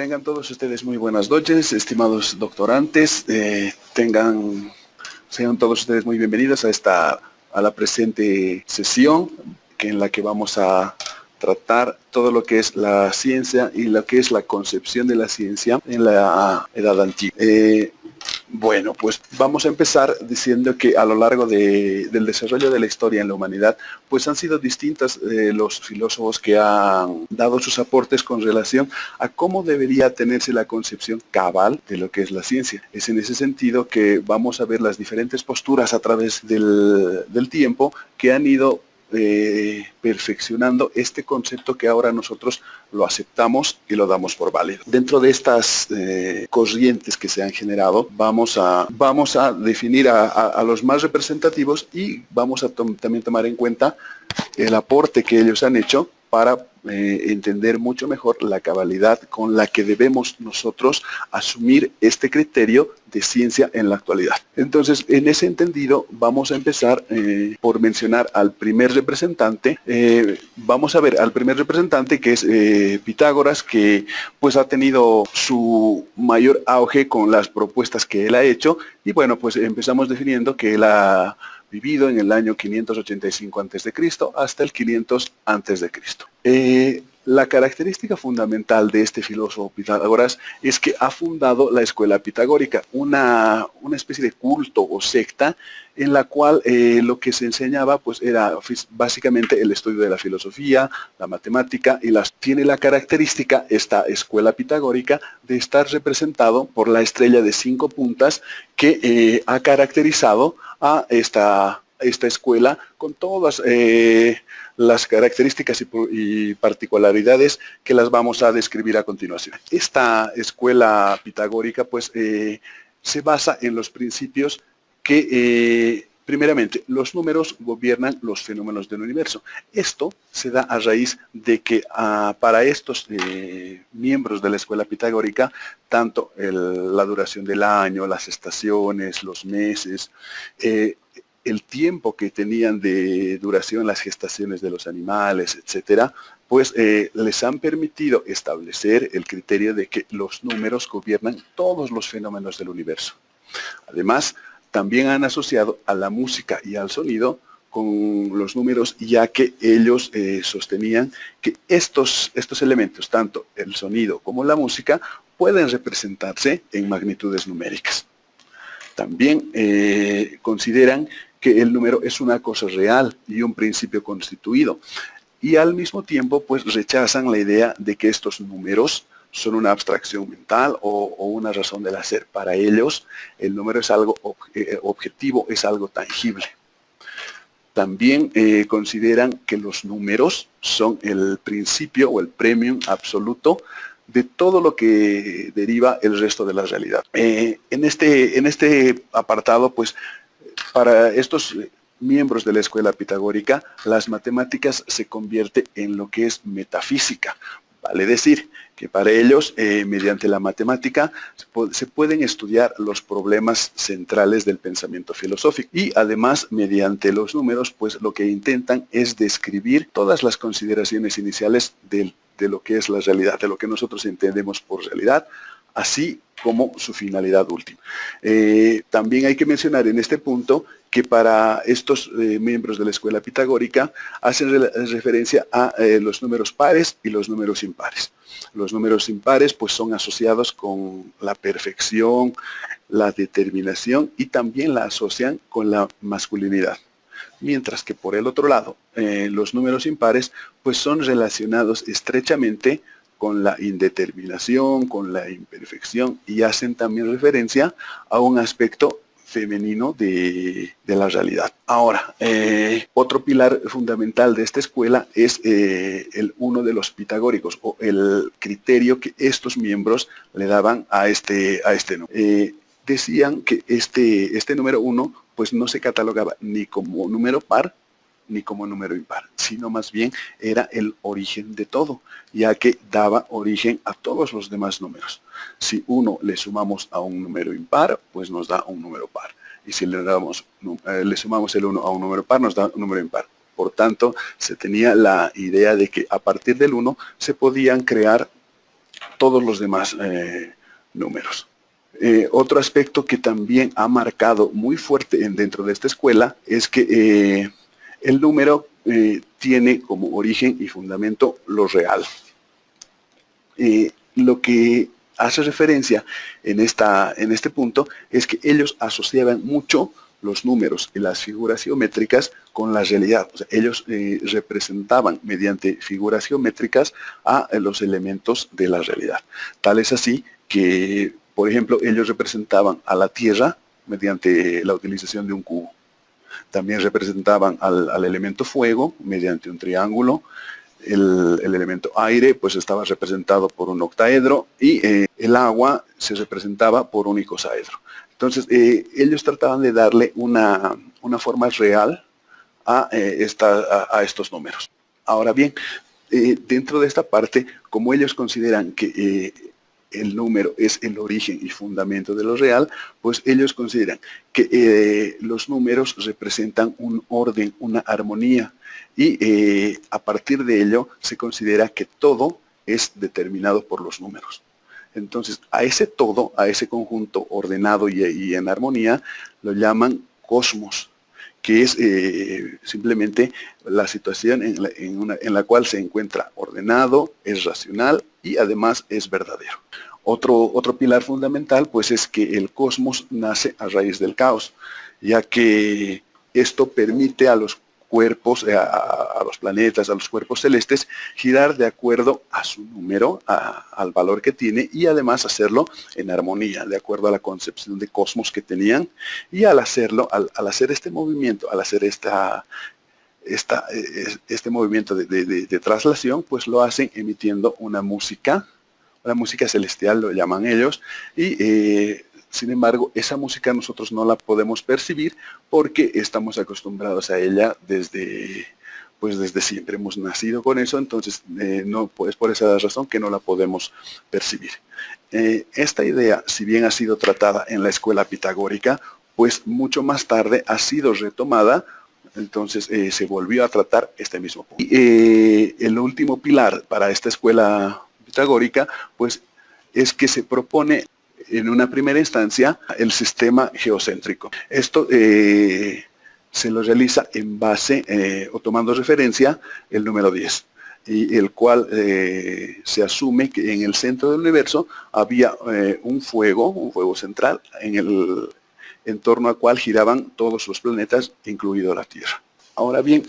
Tengan todos ustedes muy buenas noches, estimados doctorantes. Sean todos ustedes muy bienvenidos a la presente sesión en la que vamos a tratar todo lo que es la ciencia y lo que es la concepción de la ciencia en la Edad Antigua. Bueno, pues vamos a empezar diciendo que a lo largo del desarrollo de la historia en la humanidad, pues han sido distintos los filósofos que han dado sus aportes con relación a cómo debería tenerse la concepción cabal de lo que es la ciencia. Es en ese sentido que vamos a ver las diferentes posturas a través del tiempo que han ido perfeccionando este concepto que ahora nosotros lo aceptamos y lo damos por válido. Dentro de estas corrientes que se han generado, vamos a definir a los más representativos y vamos a también tomar en cuenta el aporte que ellos han hecho para entender mucho mejor la cabalidad con la que debemos nosotros asumir este criterio de ciencia en la actualidad. Entonces, en ese entendido, vamos a empezar por mencionar al primer representante. Vamos a ver al primer representante, que es Pitágoras, que pues ha tenido su mayor auge con las propuestas que él ha hecho. Y bueno, pues empezamos definiendo que él ha vivido en el año 585 a.C. hasta el 500 a.C. La característica fundamental de este filósofo Pitágoras es que ha fundado la escuela pitagórica, una especie de culto o secta en la cual lo que se enseñaba pues era básicamente el estudio de la filosofía, la matemática y tiene la característica esta escuela pitagórica de estar representado por la estrella de 5 puntas que ha caracterizado a esta escuela con todas las características y particularidades que las vamos a describir a continuación. Esta escuela pitagórica pues se basa en los principios que primeramente los números gobiernan los fenómenos del universo. Esto se da a raíz de que para estos miembros de la escuela pitagórica, tanto la duración del año, las estaciones, los meses, el tiempo que tenían de duración las gestaciones de los animales, etcétera, pues les han permitido establecer el criterio de que los números gobiernan todos los fenómenos del universo. Además, también han asociado a la música y al sonido con los números, ya que ellos sostenían que estos elementos, tanto el sonido como la música, pueden representarse en magnitudes numéricas. También consideran que el número es una cosa real y un principio constituido. Y al mismo tiempo, pues rechazan la idea de que estos números son una abstracción mental o una razón del hacer. Para ellos, el número es algo objetivo, es algo tangible. También consideran que los números son el principio o el premium absoluto de todo lo que deriva el resto de la realidad. En este apartado, pues, para estos miembros de la escuela pitagórica, las matemáticas se convierte en lo que es metafísica. Vale decir que para ellos, mediante la matemática, se pueden estudiar los problemas centrales del pensamiento filosófico. Y además, mediante los números, pues lo que intentan es describir todas las consideraciones iniciales de lo que es la realidad, de lo que nosotros entendemos por realidad, así como su finalidad última. También hay que mencionar en este punto que para estos miembros de la escuela pitagórica hacen referencia a los números pares y los números impares. Los números impares pues son asociados con la perfección, la determinación y también la asocian con la masculinidad. Mientras que por el otro lado, los números impares pues son relacionados estrechamente con la indeterminación, con la imperfección y hacen también referencia a un aspecto femenino de la realidad. Ahora, otro pilar fundamental de esta escuela es uno de los pitagóricos o el criterio que estos miembros le daban a este número. Decían que este número 1 pues no se catalogaba ni como número par ni como número impar, sino más bien era el origen de todo, ya que daba origen a todos los demás números. Si uno le sumamos a un número impar, pues nos da un número par. Y si le sumamos el 1 a un número par, nos da un número impar. Por tanto, se tenía la idea de que a partir del 1 se podían crear todos los demás números. Otro aspecto que también ha marcado muy fuerte dentro de esta escuela es que el número tiene como origen y fundamento lo real. Lo que hace referencia en este punto es que ellos asociaban mucho los números y las figuras geométricas con la realidad. O sea, ellos representaban mediante figuras geométricas a los elementos de la realidad. Tal es así que, por ejemplo, ellos representaban a la Tierra mediante la utilización de un cubo. También representaban al elemento fuego mediante un triángulo. El elemento aire pues estaba representado por un octaedro y el agua se representaba por un icosaedro. Entonces ellos trataban de darle una forma real a estos números. Ahora bien, dentro de esta parte, como ellos consideran que el número es el origen y fundamento de lo real, pues ellos consideran que los números representan un orden, una armonía, y a partir de ello se considera que todo es determinado por los números. Entonces, a ese todo, a ese conjunto ordenado y en armonía, lo llaman cosmos, que es simplemente la situación en la cual se encuentra ordenado, es racional y además es verdadero. Otro pilar fundamental pues es que el cosmos nace a raíz del caos, ya que esto permite a los cuerpos, a los planetas, a los cuerpos celestes, girar de acuerdo a su número, al valor que tiene, y además hacerlo en armonía, de acuerdo a la concepción de cosmos que tenían, y al hacerlo, al hacer este movimiento, al hacer este movimiento de traslación, pues lo hacen emitiendo una música celestial, lo llaman ellos, y sin embargo, esa música nosotros no la podemos percibir porque estamos acostumbrados a ella desde siempre. Hemos nacido con eso, entonces no es por esa razón que no la podemos percibir. Esta idea, si bien ha sido tratada en la escuela pitagórica, pues mucho más tarde ha sido retomada, entonces se volvió a tratar este mismo punto. Y el último pilar para esta escuela pitagórica, pues es que se propone en una primera instancia el sistema geocéntrico. Esto se lo realiza en base o tomando referencia el número 10, y el cual se asume que en el centro del universo había un fuego central en torno al cual giraban todos los planetas, incluido la Tierra. Ahora bien,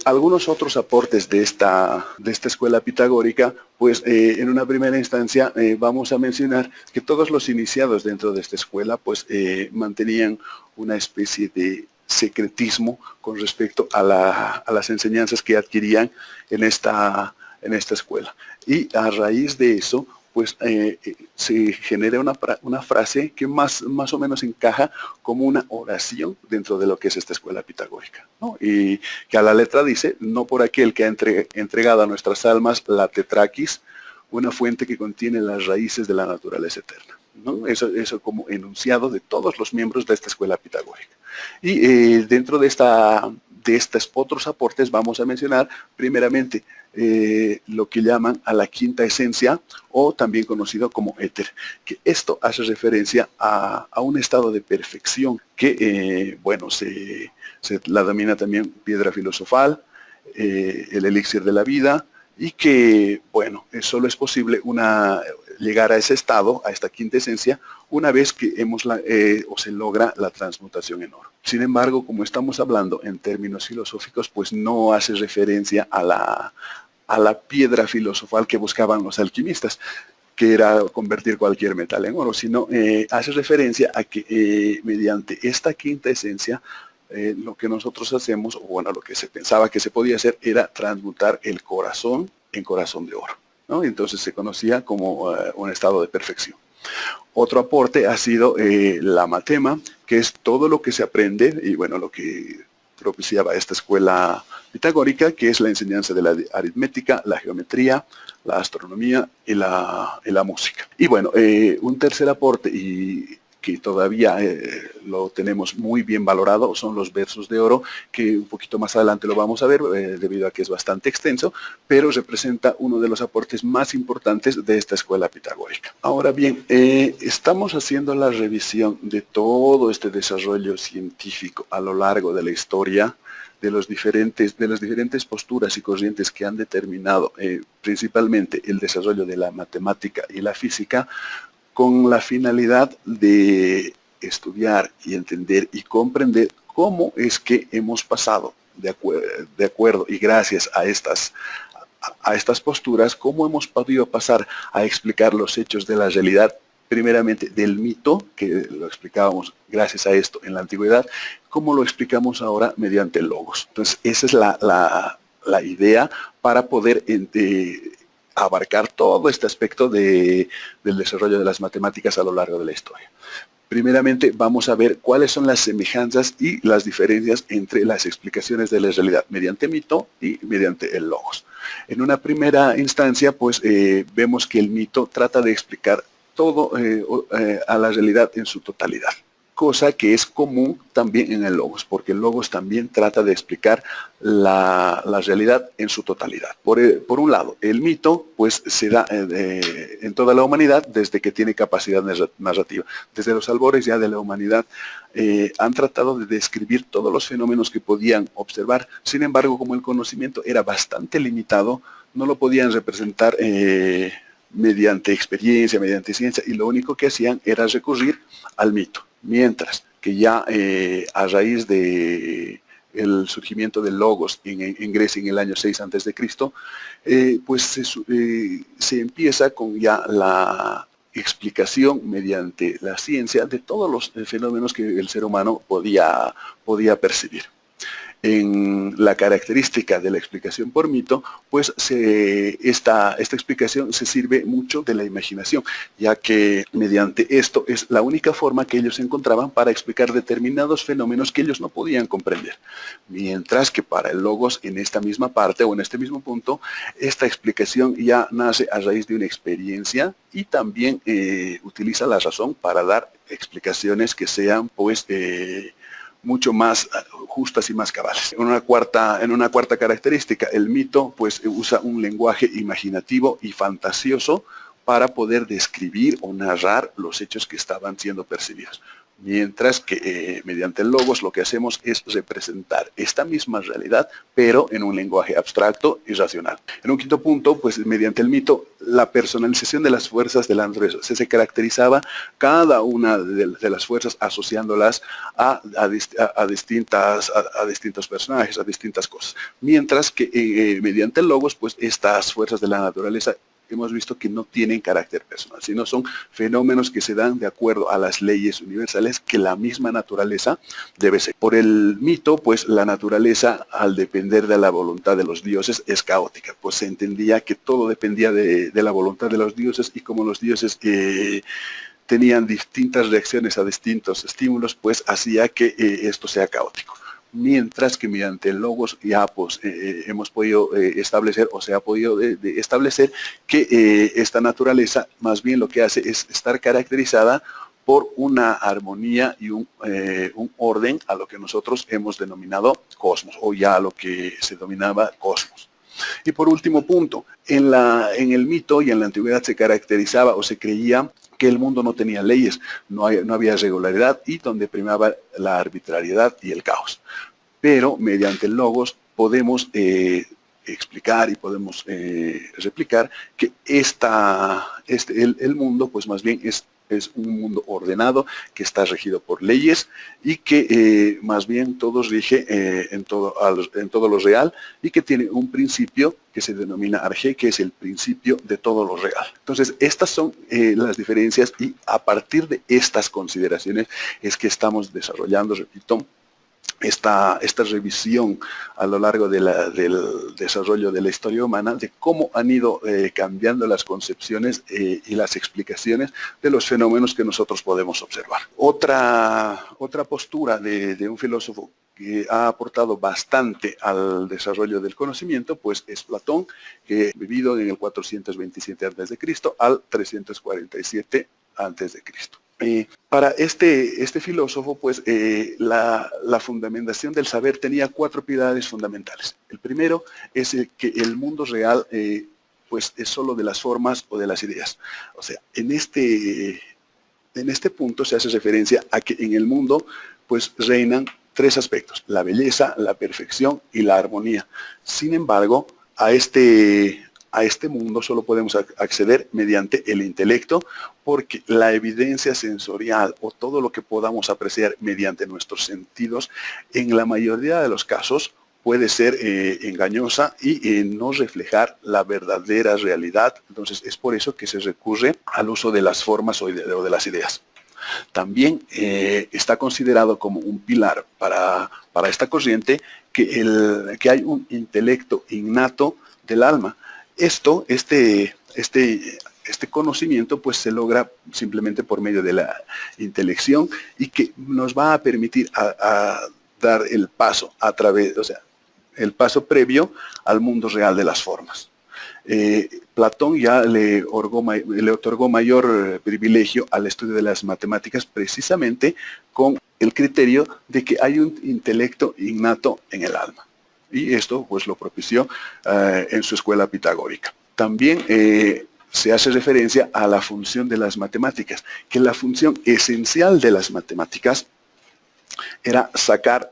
algunos otros aportes de esta escuela pitagórica, pues en una primera instancia vamos a mencionar que todos los iniciados dentro de esta escuela pues mantenían una especie de secretismo con respecto a las enseñanzas que adquirían en esta escuela. Y a raíz de eso, pues se genera una frase que más o menos encaja como una oración dentro de lo que es esta escuela pitagórica, ¿no? Y que a la letra dice: no por aquel que ha entregado a nuestras almas la tetraquis, una fuente que contiene las raíces de la naturaleza eterna, ¿no? Eso como enunciado de todos los miembros de esta escuela pitagórica. Y dentro de estos otros aportes vamos a mencionar primeramente lo que llaman a la quinta esencia, o también conocido como éter, que esto hace referencia a un estado de perfección que, bueno, se la domina también piedra filosofal, el elixir de la vida, y que, bueno, solo es posible llegar a ese estado, a esta quinta esencia, una vez que se logra la transmutación en oro. Sin embargo, como estamos hablando en términos filosóficos, pues no hace referencia a la piedra filosofal que buscaban los alquimistas, que era convertir cualquier metal en oro, sino hace referencia a que mediante esta quinta esencia, lo que nosotros hacemos, o bueno, lo que se pensaba que se podía hacer, era transmutar el corazón en corazón de oro, ¿no? Entonces se conocía como un estado de perfección. Otro aporte ha sido la matema, que es todo lo que se aprende, y bueno, lo que propiciaba esta escuela pitagórica, que es la enseñanza de la aritmética, la geometría, la astronomía y la música. Y bueno, un tercer aporte que todavía lo tenemos muy bien valorado, son los versos de oro, que un poquito más adelante lo vamos a ver, debido a que es bastante extenso, pero representa uno de los aportes más importantes de esta escuela pitagórica. Ahora bien, estamos haciendo la revisión de todo este desarrollo científico a lo largo de la historia, de las diferentes posturas y corrientes que han determinado principalmente el desarrollo de la matemática y la física, con la finalidad de estudiar y entender y comprender cómo es que hemos pasado de acuerdo y gracias a estas posturas, cómo hemos podido pasar a explicar los hechos de la realidad, primeramente del mito, que lo explicábamos gracias a esto en la antigüedad, cómo lo explicamos ahora mediante el logos. Entonces, esa es la idea para poder abarcar todo este aspecto del desarrollo de las matemáticas a lo largo de la historia. Primeramente vamos a ver cuáles son las semejanzas y las diferencias entre las explicaciones de la realidad mediante mito y mediante el logos. En una primera instancia, pues vemos que el mito trata de explicar todo a la realidad en su totalidad, cosa que es común también en el logos, porque el logos también trata de explicar la realidad en su totalidad. Por un lado, el mito pues se da en toda la humanidad desde que tiene capacidad narrativa. Desde los albores ya de la humanidad han tratado de describir todos los fenómenos que podían observar. Sin embargo, como el conocimiento era bastante limitado, no lo podían representar mediante experiencia, mediante ciencia, y lo único que hacían era recurrir al mito. Mientras que ya a raíz de el surgimiento del logos en Grecia en el año 6 a.C., pues se empieza con ya la explicación mediante la ciencia de todos los fenómenos que el ser humano podía percibir. En la característica de la explicación por mito, pues esta explicación se sirve mucho de la imaginación, ya que mediante esto es la única forma que ellos encontraban para explicar determinados fenómenos que ellos no podían comprender. Mientras que para el logos, en esta misma parte o en este mismo punto, esta explicación ya nace a raíz de una experiencia y también utiliza la razón para dar explicaciones que sean pues mucho más justas y más cabales. En una cuarta característica, el mito pues usa un lenguaje imaginativo y fantasioso para poder describir o narrar los hechos que estaban siendo percibidos. Mientras que mediante el logos lo que hacemos es representar esta misma realidad, pero en un lenguaje abstracto y racional. En un quinto punto, pues mediante el mito, la personalización de las fuerzas de la naturaleza. Se caracterizaba cada una de las fuerzas asociándolas a distintos personajes, a distintas cosas. Mientras que mediante el logos, pues estas fuerzas de la naturaleza hemos visto que no tienen carácter personal, sino son fenómenos que se dan de acuerdo a las leyes universales que la misma naturaleza debe ser. Por el mito, pues la naturaleza, al depender de la voluntad de los dioses, es caótica, pues se entendía que todo dependía de la voluntad de los dioses, y como los dioses tenían distintas reacciones a distintos estímulos, pues hacía que esto sea caótico. Mientras que mediante el logos ya pues hemos podido establecer, o se ha podido establecer que esta naturaleza más bien lo que hace es estar caracterizada por una armonía y un orden a lo que nosotros hemos denominado cosmos, o ya a lo que se denominaba cosmos. Y por último punto, en el mito y en la antigüedad se caracterizaba o se creía que el mundo no tenía leyes, no había regularidad, y donde primaba la arbitrariedad y el caos. Pero mediante el logos podemos explicar y podemos replicar que el mundo pues más bien es un mundo ordenado, que está regido por leyes, y que más bien todo rige en todo lo real, y que tiene un principio que se denomina arjé, que es el principio de todo lo real. Entonces, estas son las diferencias, y a partir de estas consideraciones es que estamos desarrollando, repito, esta revisión a lo largo del desarrollo de la historia humana, de cómo han ido cambiando las concepciones y las explicaciones de los fenómenos que nosotros podemos observar. Otra postura de un filósofo que ha aportado bastante al desarrollo del conocimiento, pues es Platón, que ha vivido en el 427 a.C. al 347 a.C. Para este filósofo, pues la fundamentación del saber tenía 4 pilares fundamentales. El primero es que el mundo real pues es solo de las formas o de las ideas. O sea, en este punto se hace referencia a que en el mundo pues reinan 3 aspectos: la belleza, la perfección y la armonía. Sin embargo, a este mundo solo podemos acceder mediante el intelecto, porque la evidencia sensorial o todo lo que podamos apreciar mediante nuestros sentidos, en la mayoría de los casos, puede ser engañosa y no reflejar la verdadera realidad. Entonces es por eso que se recurre al uso de las formas o de las ideas. También está considerado como un pilar para esta corriente que hay un intelecto innato del alma. Este conocimiento pues se logra simplemente por medio de la intelección, y que nos va a permitir a dar el paso a través, o sea, el paso previo al mundo real de las formas. Platón ya le otorgó mayor privilegio al estudio de las matemáticas, precisamente con el criterio de que hay un intelecto innato en el alma. Y esto pues lo propició en su escuela pitagórica. También se hace referencia a la función de las matemáticas, que la función esencial de las matemáticas era sacar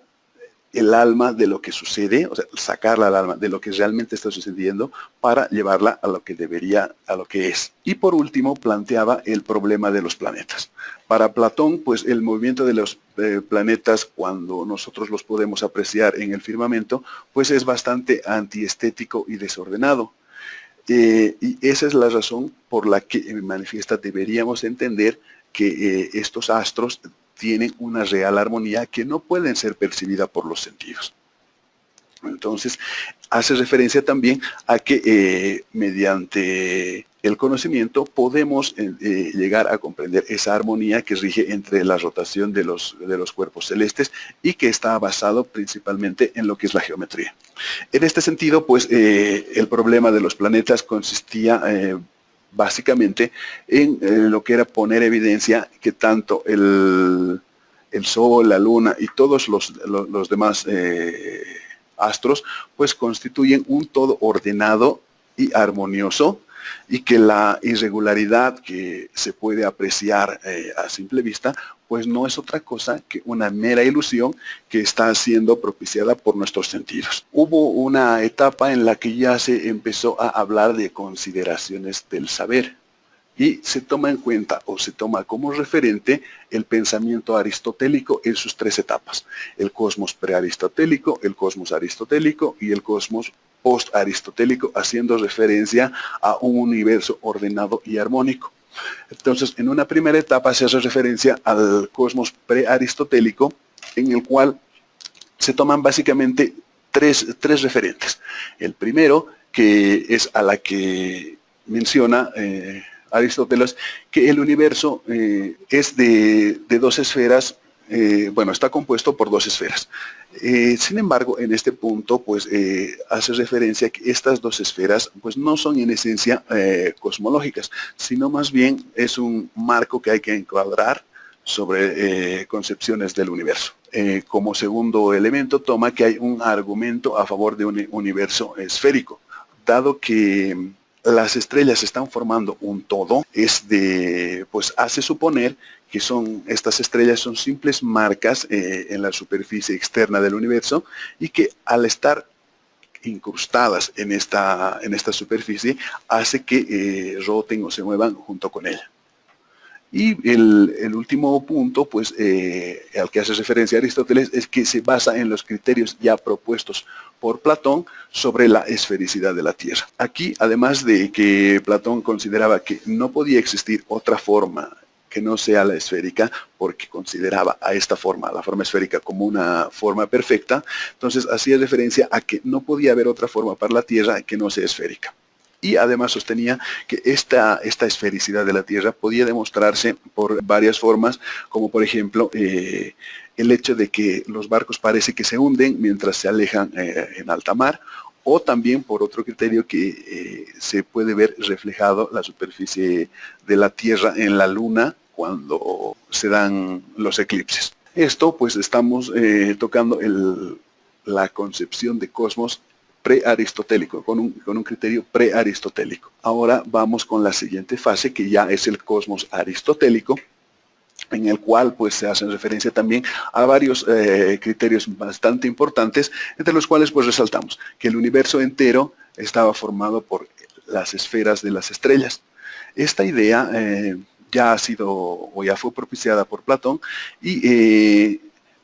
el alma de lo que sucede, o sea, sacarla al alma de lo que realmente está sucediendo para llevarla a lo que debería, a lo que es. Y por último, planteaba el problema de los planetas. Para Platón, pues el movimiento de los planetas, cuando nosotros los podemos apreciar en el firmamento, pues es bastante antiestético y desordenado. Y esa es la razón por la que manifiesta deberíamos entender que estos astros tienen una real armonía que no pueden ser percibida por los sentidos. Entonces, hace referencia también a que mediante el conocimiento podemos llegar a comprender esa armonía que rige entre la rotación de los cuerpos celestes, y que está basado principalmente en lo que es la geometría. En este sentido, pues el problema de los planetas consistía básicamente en lo que era poner evidencia que tanto el Sol, la Luna y todos los demás astros pues constituyen un todo ordenado y armonioso, y que la irregularidad que se puede apreciar a simple vista pues no es otra cosa que una mera ilusión que está siendo propiciada por nuestros sentidos. Hubo una etapa en la que ya se empezó a hablar de consideraciones del saber, y se toma en cuenta o se toma como referente el pensamiento aristotélico en sus 3 etapas: el cosmos prearistotélico, el cosmos aristotélico y el cosmos post-aristotélico, haciendo referencia a un universo ordenado y armónico. Entonces, en una primera etapa se hace referencia al cosmos prearistotélico, en el cual se toman básicamente tres referentes. El primero, que es a la que menciona Aristóteles, que el universo es de 2 esferas, bueno, está compuesto por 2 esferas. Sin embargo, en este punto, pues, hace referencia a que estas 2 esferas, pues, no son en esencia cosmológicas, sino más bien es un marco que hay que encuadrar sobre concepciones del universo. Como segundo elemento, toma que hay un argumento a favor de un universo esférico, dado que las estrellas están formando un todo. Pues hace suponer que estas estrellas son simples marcas en la superficie externa del universo, y que al estar incrustadas en esta superficie hace que roten o se muevan junto con ella. Y el último punto, pues, al que hace referencia Aristóteles, es que se basa en los criterios ya propuestos por Platón sobre la esfericidad de la Tierra. Aquí, además de que Platón consideraba que no podía existir otra forma que no sea la esférica, porque consideraba a esta forma, la forma esférica, como una forma perfecta, entonces hacía referencia a que no podía haber otra forma para la Tierra que no sea esférica. Y además sostenía que esta esfericidad de la Tierra podía demostrarse por varias formas, como por ejemplo el hecho de que los barcos parece que se hunden mientras se alejan en alta mar, o también por otro criterio que se puede ver reflejado la superficie de la Tierra en la Luna cuando se dan los eclipses. Esto pues estamos tocando la concepción de cosmos pre-aristotélico, con un criterio pre-aristotélico. Ahora vamos con la siguiente fase, que ya es el cosmos aristotélico, en el cual pues se hace referencia también a varios criterios bastante importantes, entre los cuales pues resaltamos que el universo entero estaba formado por las esferas de las estrellas. Esta idea ya ha sido o ya fue propiciada por Platón y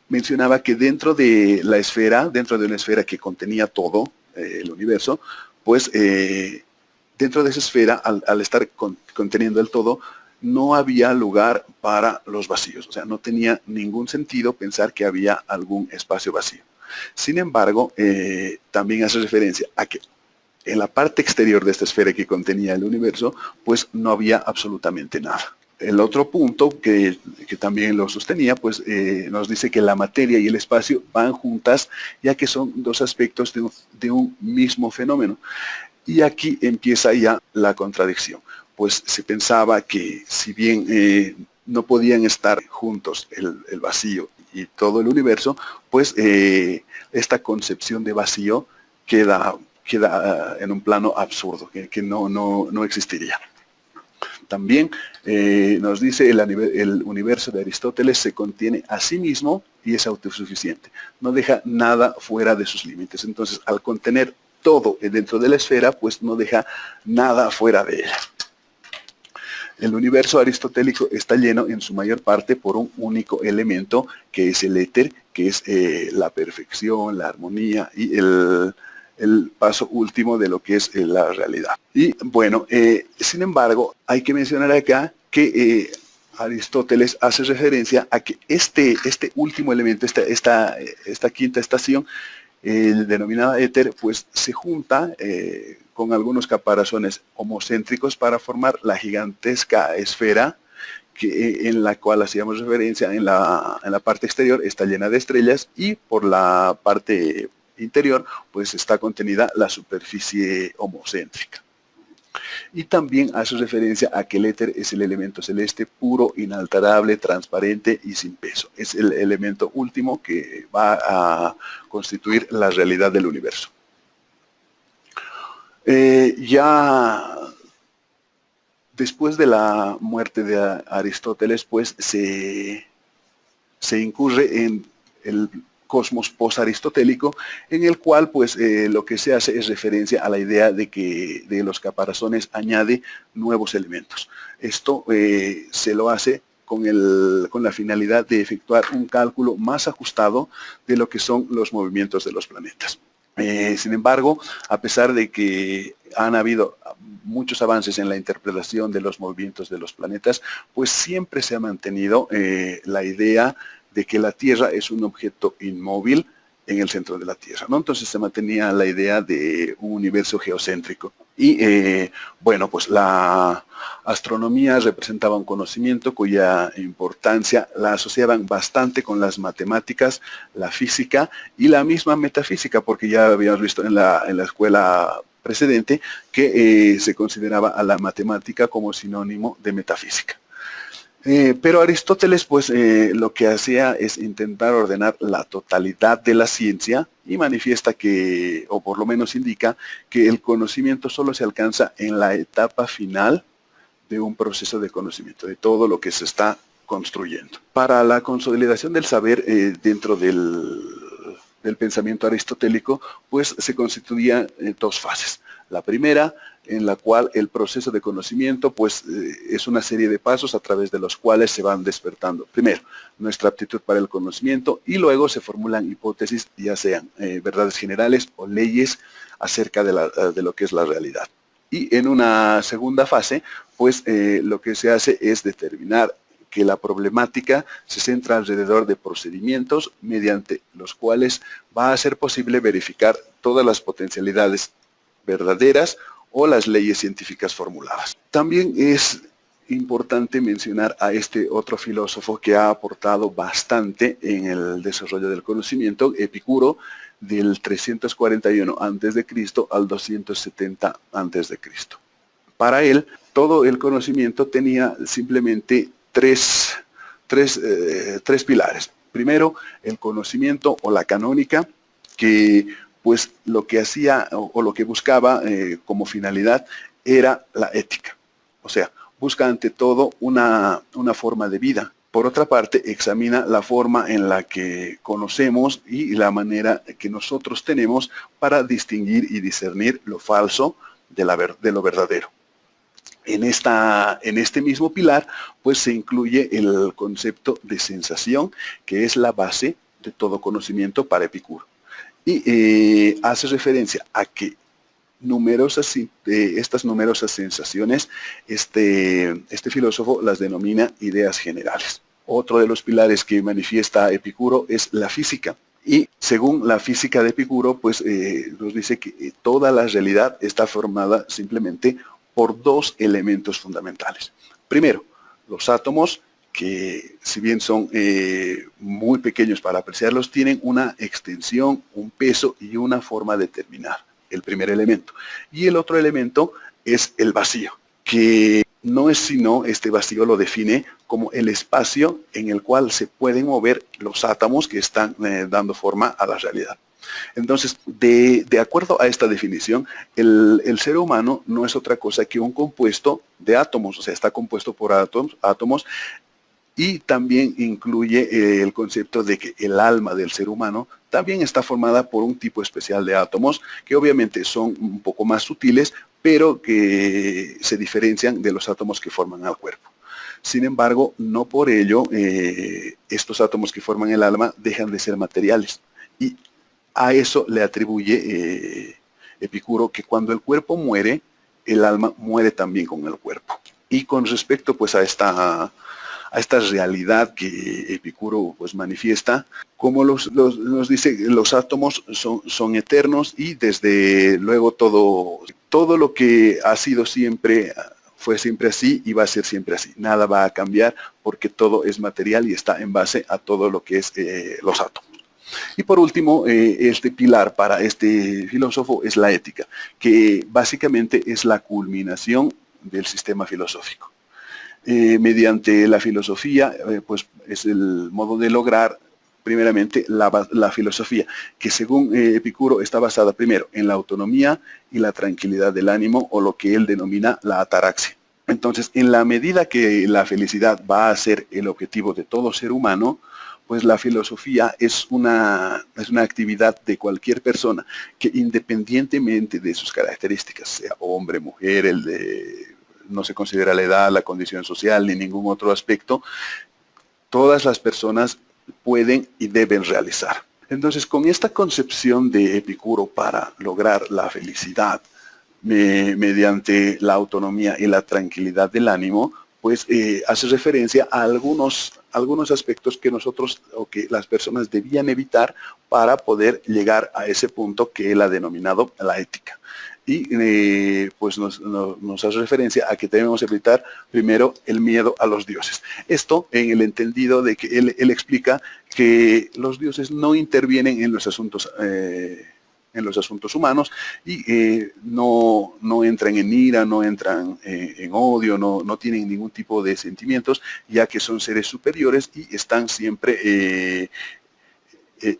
mencionaba que dentro de una esfera que contenía todo el universo, pues dentro de esa esfera, al estar conteniendo el todo, no había lugar para los vacíos. O sea, no tenía ningún sentido pensar que había algún espacio vacío. Sin embargo, también hace referencia a que en la parte exterior de esta esfera que contenía el universo, pues no había absolutamente nada. El otro punto que también lo sostenía, pues nos dice que la materia y el espacio van juntas, ya que son dos aspectos de un mismo fenómeno. Y aquí empieza ya la contradicción, pues se pensaba que si bien no podían estar juntos el vacío y todo el universo, pues esta concepción de vacío queda en un plano absurdo, que no existiría. También nos dice el universo de Aristóteles se contiene a sí mismo y es autosuficiente. No deja nada fuera de sus límites. Entonces, al contener todo dentro de la esfera, pues no deja nada fuera de ella. El universo aristotélico está lleno en su mayor parte por un único elemento, que es el éter, que es la perfección, la armonía y el paso último de lo que es la realidad. Y bueno, sin embargo, hay que mencionar acá que Aristóteles hace referencia a que este último elemento, esta quinta estación, denominada éter, pues se junta con algunos caparazones homocéntricos para formar la gigantesca esfera en la cual hacíamos referencia. En la parte exterior está llena de estrellas y por la parte interior pues está contenida la superficie homocéntrica. Y también hace referencia a que el éter es el elemento celeste puro, inalterable, transparente y sin peso. Es el elemento último que va a constituir la realidad del universo. Ya después de la muerte de Aristóteles, pues se incurre en el cosmos post-aristotélico, en el cual pues lo que se hace es referencia a la idea de que de los caparazones añade nuevos elementos. Esto se lo hace con la finalidad de efectuar un cálculo más ajustado de lo que son los movimientos de los planetas. Sin embargo, a pesar de que han habido muchos avances en la interpretación de los movimientos de los planetas, pues siempre se ha mantenido la idea de que la Tierra es un objeto inmóvil en el centro de la Tierra, ¿no? Entonces se mantenía la idea de un universo geocéntrico. Y bueno, pues la astronomía representaba un conocimiento cuya importancia la asociaban bastante con las matemáticas, la física y la misma metafísica, porque ya habíamos visto en la escuela precedente que se consideraba a la matemática como sinónimo de metafísica. Pero Aristóteles pues lo que hacía es intentar ordenar la totalidad de la ciencia y manifiesta que, o por lo menos indica, que el conocimiento solo se alcanza en la etapa final de un proceso de conocimiento, de todo lo que se está construyendo. Para la consolidación del saber dentro del pensamiento aristotélico, pues se constituían dos fases. La primera, en la cual el proceso de conocimiento pues es una serie de pasos a través de los cuales se van despertando. Primero, nuestra aptitud para el conocimiento y luego se formulan hipótesis, ya sean verdades generales o leyes acerca de lo que es la realidad. Y en una segunda fase, pues lo que se hace es determinar que la problemática se centra alrededor de procedimientos mediante los cuales va a ser posible verificar todas las potencialidades verdaderas o las leyes científicas formuladas. También es importante mencionar a este otro filósofo que ha aportado bastante en el desarrollo del conocimiento, Epicuro, del 341 a.C. al 270 a.C. Para él, todo el conocimiento tenía simplemente tres pilares. Primero, el conocimiento o la canónica, que pues lo que hacía o lo que buscaba como finalidad era la ética. O sea, busca ante todo una forma de vida. Por otra parte, examina la forma en la que conocemos y la manera que nosotros tenemos para distinguir y discernir lo falso de lo verdadero. En este mismo pilar, pues se incluye el concepto de sensación, que es la base de todo conocimiento para Epicuro. Y hace referencia a que estas numerosas sensaciones, este filósofo las denomina ideas generales. Otro de los pilares que manifiesta Epicuro es la física. Y según la física de Epicuro, pues nos dice que toda la realidad está formada simplemente por dos elementos fundamentales. Primero, los átomos, que si bien son muy pequeños para apreciarlos, tienen una extensión, un peso y una forma determinada, el primer elemento. Y el otro elemento es el vacío, que no es sino, este vacío lo define como el espacio en el cual se pueden mover los átomos que están dando forma a la realidad. Entonces, de acuerdo a esta definición, el ser humano no es otra cosa que un compuesto de átomos, o sea, está compuesto por átomos, y también incluye el concepto de que el alma del ser humano también está formada por un tipo especial de átomos que obviamente son un poco más sutiles, pero que se diferencian de los átomos que forman al cuerpo. Sin embargo, no por ello estos átomos que forman el alma dejan de ser materiales. Y a eso le atribuye Epicuro que cuando el cuerpo muere, el alma muere también con el cuerpo. Y con respecto pues a esta realidad que Epicuro pues manifiesta, como nos dice, los átomos son eternos y desde luego todo lo que ha sido siempre fue siempre así y va a ser siempre así. Nada va a cambiar porque todo es material y está en base a todo lo que es los átomos. Y por último, este pilar para este filósofo es la ética, que básicamente es la culminación del sistema filosófico. Mediante la filosofía, pues es el modo de lograr primeramente la filosofía, que según Epicuro está basada primero en la autonomía y la tranquilidad del ánimo, o lo que él denomina la ataraxia. Entonces, en la medida que la felicidad va a ser el objetivo de todo ser humano, pues la filosofía es una actividad de cualquier persona que independientemente de sus características, sea hombre, mujer, no se considera la edad, la condición social ni ningún otro aspecto, todas las personas pueden y deben realizar. Entonces, con esta concepción de Epicuro para lograr la felicidad mediante la autonomía y la tranquilidad del ánimo, pues hace referencia a algunos aspectos que nosotros o que las personas debían evitar para poder llegar a ese punto que él ha denominado la ética. Y pues nos hace referencia a que debemos evitar primero el miedo a los dioses. Esto en el entendido de que él explica que los dioses no intervienen en los asuntos humanos y no entran en ira, no entran en odio, no tienen ningún tipo de sentimientos, ya que son seres superiores y están siempre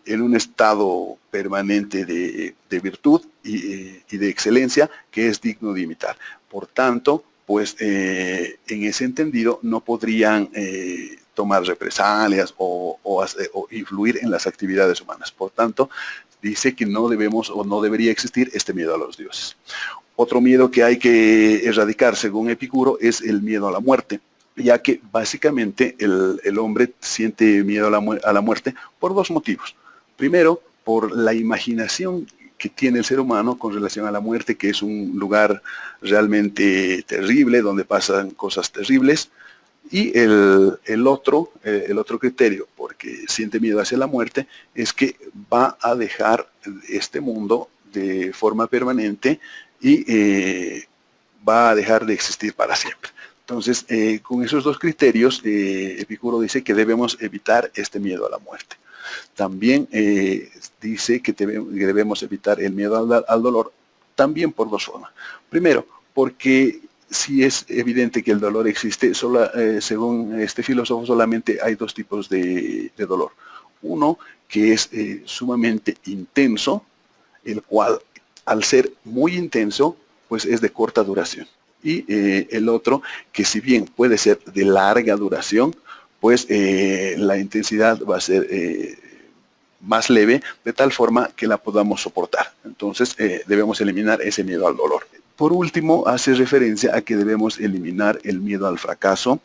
en un estado permanente de virtud y de excelencia que es digno de imitar. Por tanto, pues en ese entendido no podrían tomar represalias o influir en las actividades humanas. Por tanto, dice que no debemos o no debería existir este miedo a los dioses. Otro miedo que hay que erradicar, según Epicuro, es el miedo a la muerte, ya que básicamente el hombre siente miedo a la muerte por dos motivos. Primero, por la imaginación que tiene el ser humano con relación a la muerte, que es un lugar realmente terrible, donde pasan cosas terribles. Y el otro criterio, porque siente miedo hacia la muerte, es que va a dejar este mundo de forma permanente y va a dejar de existir para siempre. Entonces, con esos dos criterios, Epicuro dice que debemos evitar este miedo a la muerte. También dice que debemos evitar el miedo al dolor, también por dos formas. Primero, porque sí es evidente que el dolor existe. Según este filósofo, solamente hay dos tipos de dolor. Uno que es sumamente intenso, el cual al ser muy intenso, pues es de corta duración. Y el otro que si bien puede ser de larga duración, pues la intensidad va a ser más leve, de tal forma que la podamos soportar. Entonces debemos eliminar ese miedo al dolor. Por último, hace referencia a que debemos eliminar el miedo al fracaso,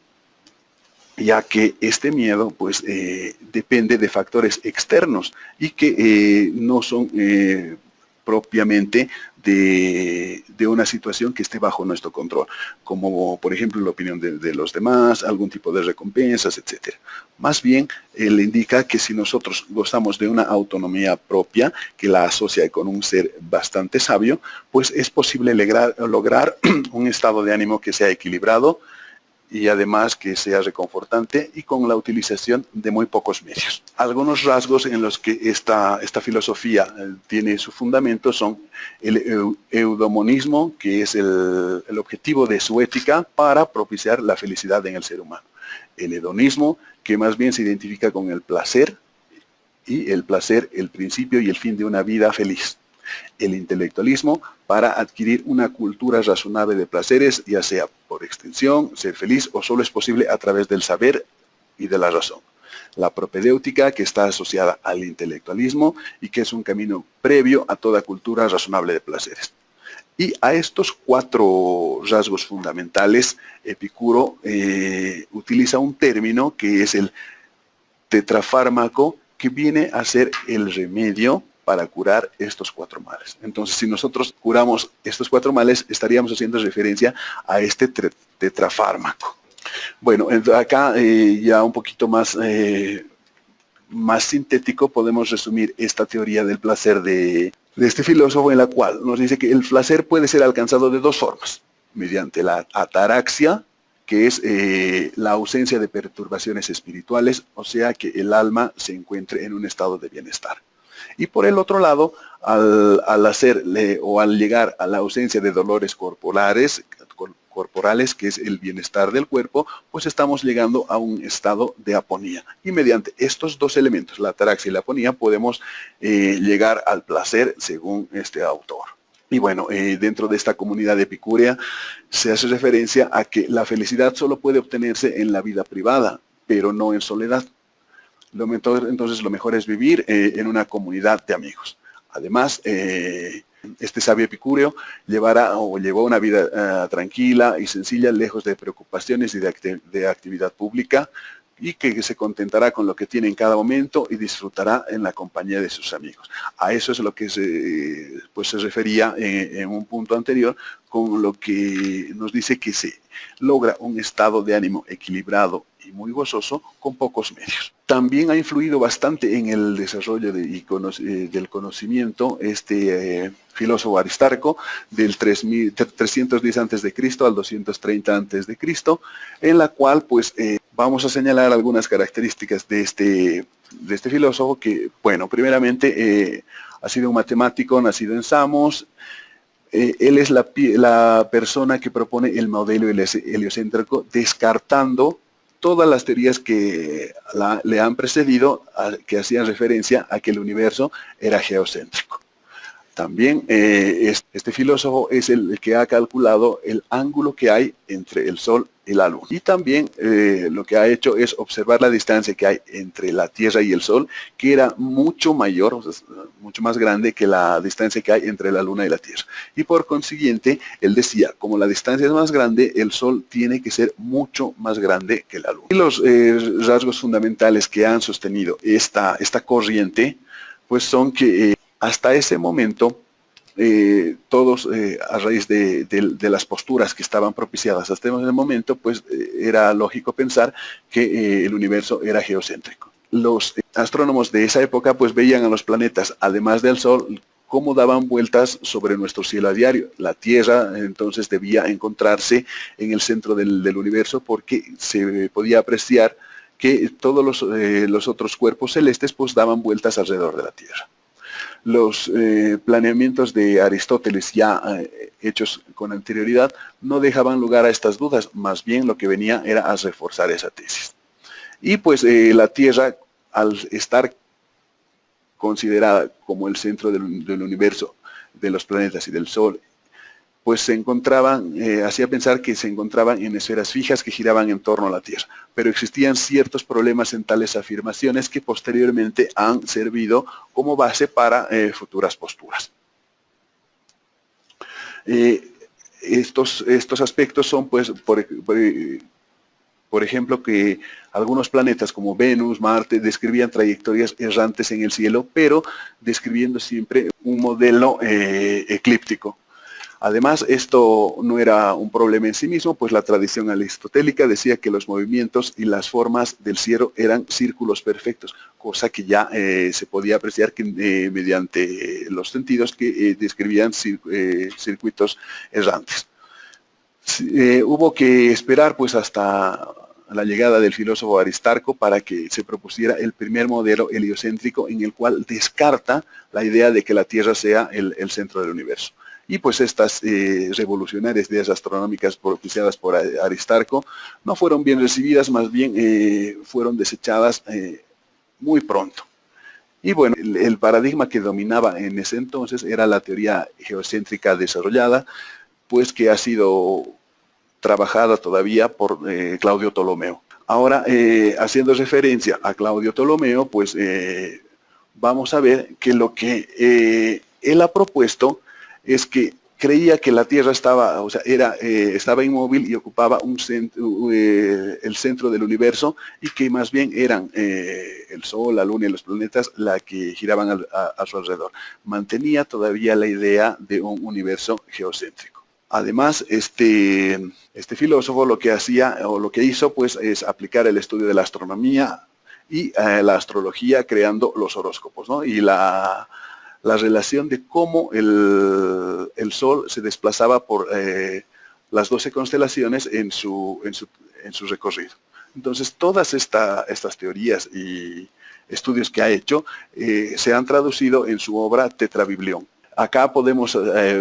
ya que este miedo pues depende de factores externos y que no son propiamente de una situación que esté bajo nuestro control, como por ejemplo la opinión de los demás, algún tipo de recompensas, etc. Más bien, él indica que si nosotros gozamos de una autonomía propia, que la asocia con un ser bastante sabio, pues es posible lograr un estado de ánimo que sea equilibrado, y además que sea reconfortante y con la utilización de muy pocos medios. Algunos rasgos en los que esta filosofía tiene su fundamento son el eudemonismo, que es el objetivo de su ética para propiciar la felicidad en el ser humano. El hedonismo, que más bien se identifica con el placer, y el placer, el principio y el fin de una vida feliz. El intelectualismo, para adquirir una cultura razonable de placeres, ya sea por extensión, ser feliz, o solo es posible a través del saber y de la razón. La propedéutica, que está asociada al intelectualismo y que es un camino previo a toda cultura razonable de placeres. Y a estos cuatro rasgos fundamentales, Epicuro utiliza un término que es el tetrafármaco, que viene a ser el remedio para curar estos cuatro males. Entonces, si nosotros curamos estos cuatro males, estaríamos haciendo referencia a este tetrafármaco. Bueno, acá ya un poquito más sintético podemos resumir esta teoría del placer de este filósofo, en la cual nos dice que el placer puede ser alcanzado de dos formas: mediante la ataraxia, que es la ausencia de perturbaciones espirituales, o sea que el alma se encuentre en un estado de bienestar. Y por el otro lado, al llegar a la ausencia de dolores corporales, que es el bienestar del cuerpo, pues estamos llegando a un estado de aponía. Y mediante estos dos elementos, la ataraxia y la aponía, podemos llegar al placer, según este autor. Y bueno, dentro de esta comunidad epicúrea se hace referencia a que la felicidad solo puede obtenerse en la vida privada, pero no en soledad. Entonces lo mejor es vivir en una comunidad de amigos. Además, este sabio epicúreo llevó una vida tranquila y sencilla, lejos de preocupaciones y de actividad pública, y que se contentará con lo que tiene en cada momento y disfrutará en la compañía de sus amigos. A eso es lo que se refería en un punto anterior, con lo que nos dice que se logra un estado de ánimo equilibrado y muy gozoso con pocos medios. También ha influido bastante en el desarrollo del conocimiento este filósofo Aristarco, del 310 a.C. al 230 a.C., en la cual pues vamos a señalar algunas características de este filósofo que, bueno, primeramente ha sido un matemático nacido en Samos. Él es la persona que propone el modelo heliocéntrico, descartando todas las teorías que le han precedido, que hacían referencia a que el universo era geocéntrico. También este filósofo es el que ha calculado el ángulo que hay entre el Sol y la Luna. Y también lo que ha hecho es observar la distancia que hay entre la Tierra y el Sol, que era mucho mayor, o sea, mucho más grande que la distancia que hay entre la Luna y la Tierra. Y por consiguiente, él decía, como la distancia es más grande, el Sol tiene que ser mucho más grande que la Luna. Y los rasgos fundamentales que han sostenido esta corriente, pues son que hasta ese momento, todos a raíz de las posturas que estaban propiciadas hasta ese momento, pues era lógico pensar que el universo era geocéntrico. Los astrónomos de esa época pues veían a los planetas, además del Sol, cómo daban vueltas sobre nuestro cielo a diario. La Tierra entonces debía encontrarse en el centro del universo, porque se podía apreciar que todos los otros cuerpos celestes pues daban vueltas alrededor de la Tierra. los planeamientos de Aristóteles ya hechos con anterioridad no dejaban lugar a estas dudas, más bien lo que venía era a reforzar esa tesis. Y pues la Tierra, al estar considerada como el centro del universo, de los planetas y del Sol, pues se encontraban, hacía pensar que se encontraban en esferas fijas que giraban en torno a la Tierra. Pero existían ciertos problemas en tales afirmaciones que posteriormente han servido como base para futuras posturas. Estos aspectos son, pues, por ejemplo, que algunos planetas como Venus, Marte, describían trayectorias errantes en el cielo, pero describiendo siempre un modelo eclíptico. Además, esto no era un problema en sí mismo, pues la tradición aristotélica decía que los movimientos y las formas del cielo eran círculos perfectos, cosa que ya se podía apreciar que, mediante los sentidos que describían circuitos errantes. Hubo que esperar pues hasta la llegada del filósofo Aristarco para que se propusiera el primer modelo heliocéntrico en el cual descarta la idea de que la Tierra sea el centro del universo. Y pues estas revolucionarias ideas astronómicas propiciadas por Aristarco no fueron bien recibidas, más bien fueron desechadas muy pronto. Y bueno, el paradigma que dominaba en ese entonces era la teoría geocéntrica desarrollada, pues que ha sido trabajada todavía por Claudio Ptolomeo. Ahora, haciendo referencia a Claudio Ptolomeo, pues vamos a ver que lo que él ha propuesto es que creía que la Tierra estaba, o sea, estaba inmóvil y ocupaba el centro del universo, y que más bien eran el Sol, la Luna y los planetas la que giraban a su alrededor. Mantenía todavía la idea de un universo geocéntrico. Además, este filósofo lo que hacía, o lo que hizo, pues, es aplicar el estudio de la astronomía y la astrología, creando los horóscopos, ¿no? Y la relación de cómo el Sol se desplazaba por las 12 constelaciones en su recorrido. Entonces, todas estas teorías y estudios que ha hecho se han traducido en su obra Tetrabiblión. Acá podemos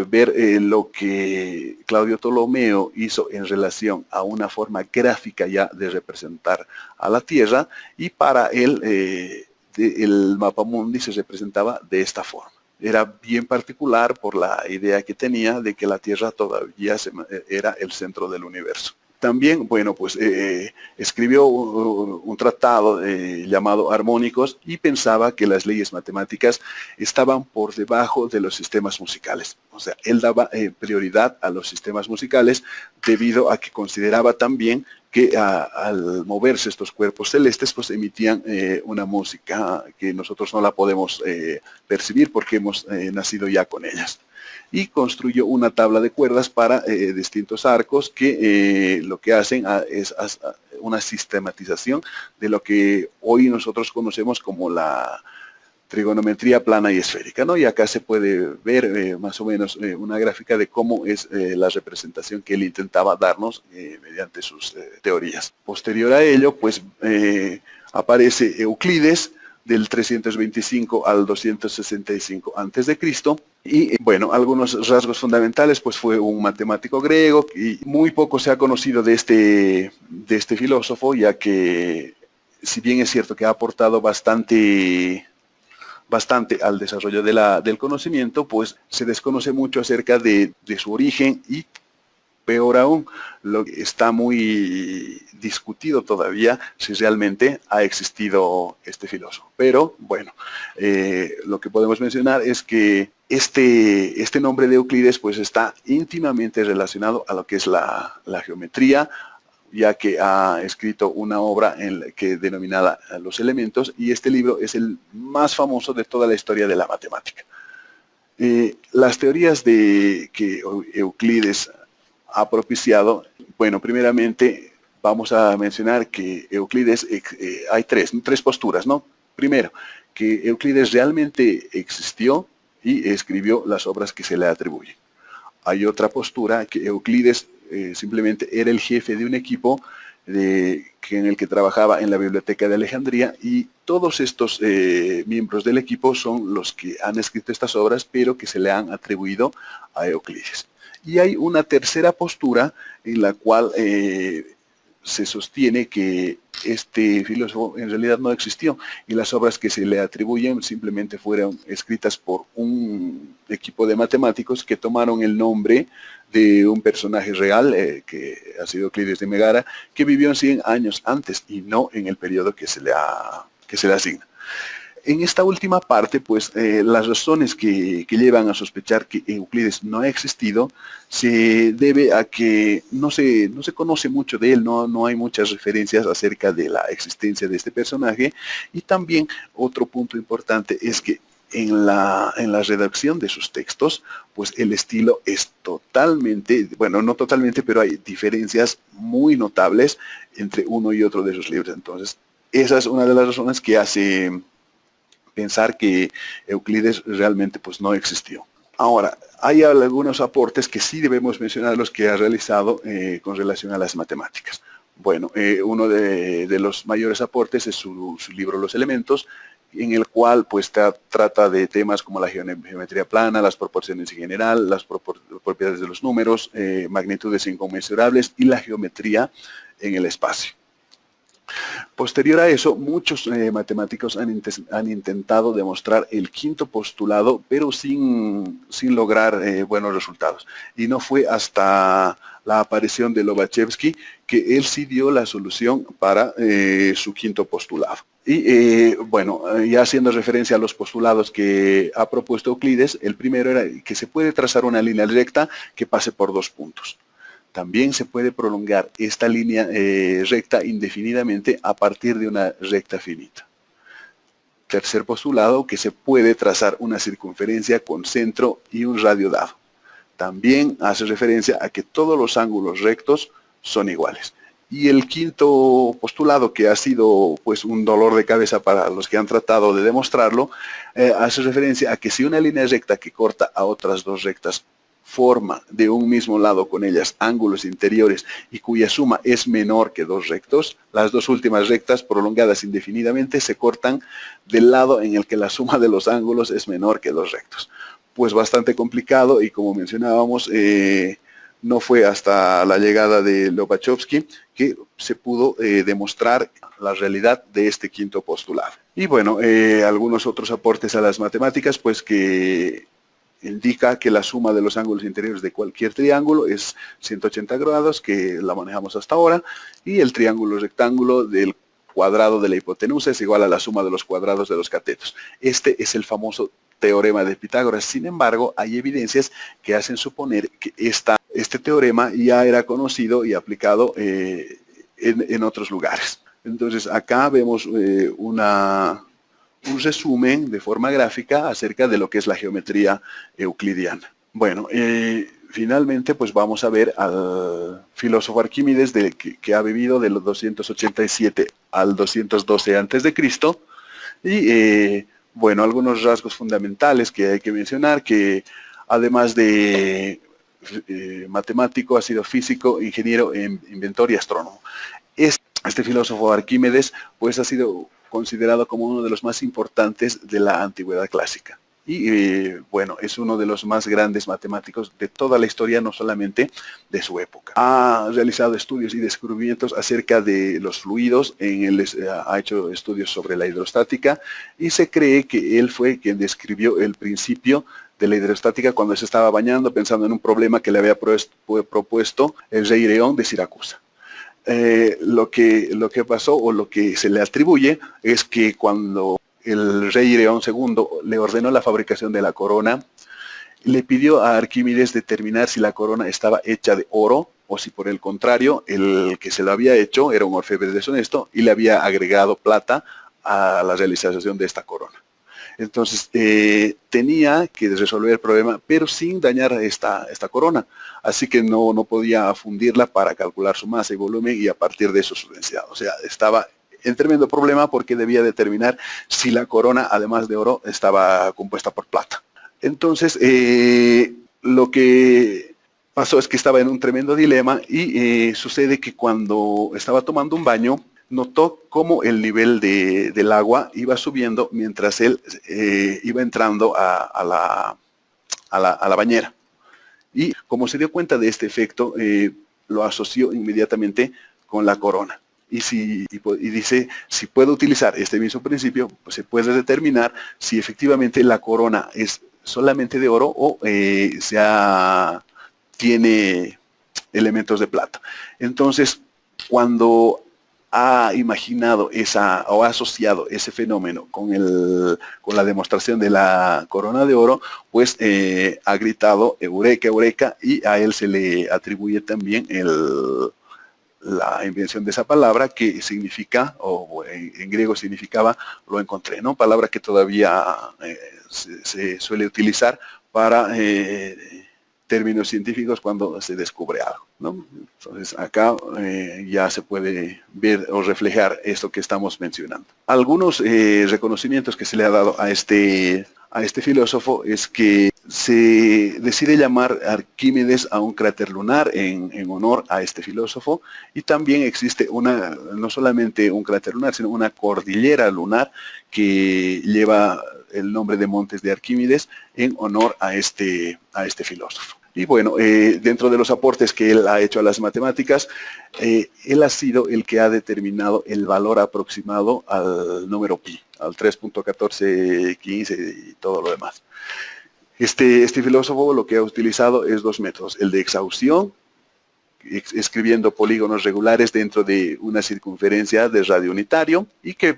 ver lo que Claudio Ptolomeo hizo en relación a una forma gráfica ya de representar a la Tierra, y para él el mapamundi se representaba de esta forma. Era bien particular por la idea que tenía de que la Tierra todavía era el centro del universo. También, bueno, pues escribió un tratado llamado Armónicos, y pensaba que las leyes matemáticas estaban por debajo de los sistemas musicales. O sea, él daba prioridad a los sistemas musicales debido a que consideraba también que al moverse estos cuerpos celestes, pues emitían una música que nosotros no la podemos percibir porque hemos nacido ya con ellas. Y construyó una tabla de cuerdas para distintos arcos que lo que hacen es una sistematización de lo que hoy nosotros conocemos como la trigonometría plana y esférica, ¿no? Y acá se puede ver más o menos una gráfica de cómo es la representación que él intentaba darnos mediante sus teorías. Posterior a ello, pues aparece Euclides, del 325 al 265 a.C. Y bueno, algunos rasgos fundamentales, pues fue un matemático griego, y muy poco se ha conocido de este filósofo, ya que si bien es cierto que ha aportado bastante al desarrollo del conocimiento, pues se desconoce mucho acerca de su origen, y peor aún, lo que está muy discutido todavía si realmente ha existido este filósofo. Pero bueno, lo que podemos mencionar es que este nombre de Euclides pues está íntimamente relacionado a lo que es la geometría, ya que ha escrito una obra denominada Los Elementos, y este libro es el más famoso de toda la historia de la matemática. Las teorías que Euclides ha propiciado, bueno, primeramente vamos a mencionar que Euclides, hay tres posturas, ¿no? Primero, que Euclides realmente existió y escribió las obras que se le atribuyen. Hay otra postura, que Euclides simplemente era el jefe de un equipo en el que trabajaba en la Biblioteca de Alejandría, y todos estos miembros del equipo son los que han escrito estas obras, pero que se le han atribuido a Euclides. Y hay una tercera postura en la cual se sostiene que este filósofo en realidad no existió y las obras que se le atribuyen simplemente fueron escritas por un equipo de matemáticos que tomaron el nombre de un personaje real, que ha sido Euclides de Megara, que vivió 100 años antes y no en el periodo que se le asigna. En esta última parte, pues, las razones que llevan a sospechar que Euclides no ha existido se debe a que no se conoce mucho de él, no hay muchas referencias acerca de la existencia de este personaje, y también otro punto importante es que en la redacción de sus textos, pues el estilo es totalmente, bueno, no totalmente, pero hay diferencias muy notables entre uno y otro de sus libros. Entonces, esa es una de las razones que hace pensar que Euclides realmente pues no existió. Ahora, hay algunos aportes que sí debemos mencionar, los que ha realizado con relación a las matemáticas. Bueno, uno de los mayores aportes es su libro Los Elementos, en el cual pues trata de temas como la geometría plana, las proporciones en general, las propiedades de los números, magnitudes inconmensurables y la geometría en el espacio. Posterior a eso, muchos matemáticos han intentado demostrar el quinto postulado, pero sin lograr buenos resultados. Y no fue hasta la aparición de Lobachevsky que él sí dio la solución para su quinto postulado. Y bueno, ya haciendo referencia a los postulados que ha propuesto Euclides, el primero era que se puede trazar una línea recta que pase por dos puntos. También se puede prolongar esta línea recta indefinidamente a partir de una recta finita. Tercer postulado, que se puede trazar una circunferencia con centro y un radio dado. También hace referencia a que todos los ángulos rectos son iguales. Y el quinto postulado, que ha sido pues un dolor de cabeza para los que han tratado de demostrarlo, hace referencia a que si una línea recta que corta a otras dos rectas forma de un mismo lado con ellas ángulos interiores y cuya suma es menor que dos rectos, las dos últimas rectas prolongadas indefinidamente se cortan del lado en el que la suma de los ángulos es menor que dos rectos. Pues bastante complicado, y como mencionábamos, no fue hasta la llegada de Lobachevsky que se pudo demostrar la realidad de este quinto postulado. Y bueno, algunos otros aportes a las matemáticas, pues que indica que la suma de los ángulos interiores de cualquier triángulo es 180 grados, que la manejamos hasta ahora, y el triángulo rectángulo del cuadrado de la hipotenusa es igual a la suma de los cuadrados de los catetos. Este es el famoso teorema de Pitágoras. Sin embargo, hay evidencias que hacen suponer que este teorema ya era conocido y aplicado en otros lugares. Entonces, acá vemos un resumen de forma gráfica acerca de lo que es la geometría euclidiana. Bueno, finalmente pues vamos a ver al filósofo Arquímedes que ha vivido de los 287 al 212 a.C. Y bueno, algunos rasgos fundamentales que hay que mencionar, que además de matemático, ha sido físico, ingeniero, inventor y astrónomo. Este filósofo Arquímedes pues ha sido considerado como uno de los más importantes de la antigüedad clásica. Y bueno, es uno de los más grandes matemáticos de toda la historia, no solamente de su época. Ha realizado estudios y descubrimientos acerca de los fluidos, ha hecho estudios sobre la hidrostática, y se cree que él fue quien describió el principio de la hidrostática cuando se estaba bañando, pensando en un problema que le había propuesto el rey León de Siracusa. Lo que pasó, o lo que se le atribuye, es que cuando el rey León II le ordenó la fabricación de la corona, le pidió a Arquímedes determinar si la corona estaba hecha de oro o si por el contrario el que se lo había hecho era un orfebre deshonesto y le había agregado plata a la realización de esta corona. Entonces tenía que resolver el problema, pero sin dañar esta corona. Así que no podía fundirla para calcular su masa y volumen y a partir de eso su densidad. O sea, estaba en tremendo problema porque debía determinar si la corona, además de oro, estaba compuesta por plata. Entonces, lo que pasó es que estaba en un tremendo dilema y sucede que cuando estaba tomando un baño, notó cómo el nivel del agua iba subiendo mientras él iba entrando a la bañera. Y como se dio cuenta de este efecto, lo asoció inmediatamente con la corona. Y dice, si puedo utilizar este mismo principio, pues se puede determinar si efectivamente la corona es solamente de oro o tiene elementos de plata. Entonces, cuando ha imaginado o ha asociado ese fenómeno con la demostración de la corona de oro, pues ha gritado eureka, eureka, y a él se le atribuye también la invención de esa palabra que significa, o en griego significaba lo encontré, ¿no? Palabra que todavía se suele utilizar para términos científicos cuando se descubre algo, ¿no? Entonces acá ya se puede ver o reflejar esto que estamos mencionando. Algunos reconocimientos que se le ha dado a este filósofo es que se decide llamar Arquímedes a un cráter lunar en honor a este filósofo, y también existe no solamente un cráter lunar, sino una cordillera lunar que lleva el nombre de Montes de Arquímedes en honor a este filósofo. Y bueno, dentro de los aportes que él ha hecho a las matemáticas, él ha sido el que ha determinado el valor aproximado al número pi, al 3.1415 y todo lo demás. Este filósofo lo que ha utilizado es dos métodos: el de exhaustión, escribiendo polígonos regulares dentro de una circunferencia de radio unitario, y que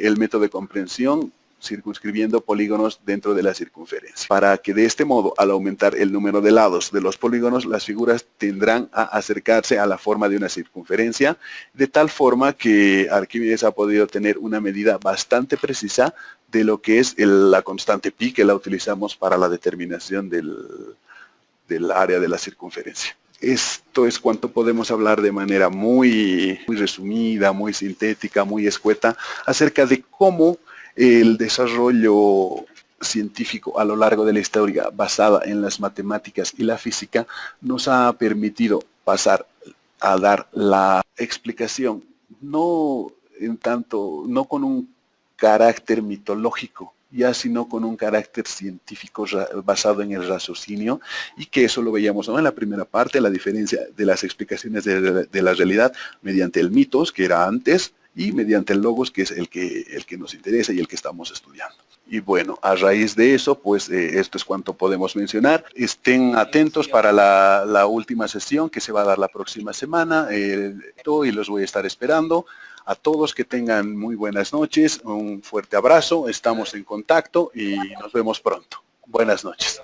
el método de comprensión, circunscribiendo polígonos dentro de la circunferencia, para que de este modo, al aumentar el número de lados de los polígonos, las figuras tendrán a acercarse a la forma de una circunferencia, de tal forma que Arquímedes ha podido tener una medida bastante precisa de lo que es la constante pi, que la utilizamos para la determinación del área de la circunferencia. Esto es cuanto podemos hablar de manera muy resumida, muy sintética, muy escueta, acerca de cómo el desarrollo científico a lo largo de la historia, basada en las matemáticas y la física, nos ha permitido pasar a dar la explicación, no con un carácter mitológico, ya sino con un carácter científico basado en el raciocinio, y que eso lo veíamos, ¿no?, en la primera parte, la diferencia de las explicaciones de la realidad mediante el mitos, que era antes, y mediante el logos, que es el que nos interesa y el que estamos estudiando. Y bueno, a raíz de eso, pues esto es cuanto podemos mencionar. Estén atentos para la última sesión que se va a dar la próxima semana, y los voy a estar esperando. A todos que tengan muy buenas noches, un fuerte abrazo, estamos en contacto y nos vemos pronto. Buenas noches.